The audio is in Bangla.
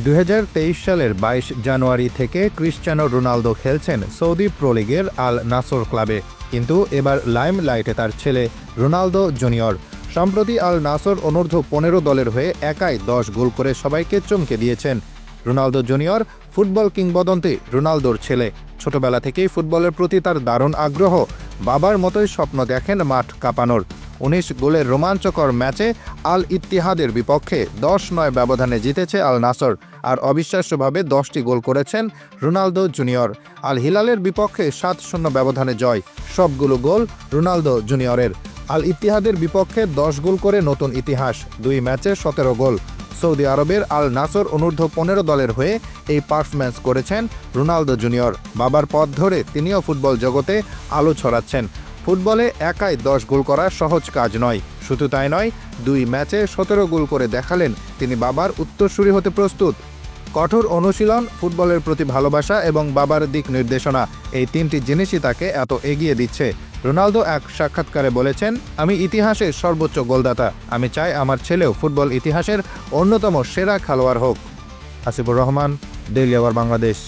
2023 সালের 22 জানুয়ারি থেকে ক্রিশ্চিয়ানো রোনালদো খেলছেন সৌদি প্রো লিগের আল নাসর ক্লাবে। কিন্তু এবার লাইমলাইটে তার ছেলে রোনালদো জুনিয়র। সম্প্রতি আল নাসর অনূর্ধ্ব 15 দলের হয়ে একাই 10 গোল করে সবাইকে চমকে দিয়েছেন। রোনালদো জুনিয়র ফুটবল কিংবদন্তি রোনালদোর ছেলে। ছোটবেলা থেকেই ফুটবলের প্রতি তার দারুণ আগ্রহ। বাবার মতোই স্বপ্ন দেখেন মাঠ কাঁপানোর। 19 গোলের রোমাঞ্চকর ম্যাচে আল ইত্তিহাদের বিপক্ষে 10-9 ব্যবধানে জিতেছে আল নাসর, আর অবিশ্বাস্যভাবে 10টি গোল করেছেন রোনালদো জুনিয়র। আল হিলালের বিপক্ষে 7-0 ব্যবধানে জয়, সবগুলো গোল রোনালদো জুনিয়রের। আল ইত্তিহাদের বিপক্ষে 10 গোল করে নতুন ইতিহাস, 2 ম্যাচে 17 গোল। সৌদি আরবের আল নাসর অনূর্ধ্ব 15 দলের হয়ে এই পারফরম্যান্স করেছেন রোনালদো জুনিয়র। বাবার পথ ধরে তিনিও ফুটবল জগতে আলো ছড়াচ্ছেন। ফুটবলে একাই 10 গোল করা সহজ কাজ নয়। শুধু তাই নয়, 2 ম্যাচে 17 গোল করে দেখালেন তিনি বাবার উত্তরসূরি হতে প্রস্তুত। কঠোর অনুশীলন, ফুটবলের প্রতি ভালোবাসা এবং বাবার দিক নির্দেশনা, এই 3টি জিনিসই তাকে এত এগিয়ে দিচ্ছে। রোনালদো এক সাক্ষাৎকারে বলেছেন, আমি ইতিহাসের সর্বোচ্চ গোলদাতা। আমি চাই আমার ছেলেও ফুটবল ইতিহাসের অন্যতম সেরা খেলোয়াড় হোক। Asifur Rahman, daily our Bangladesh.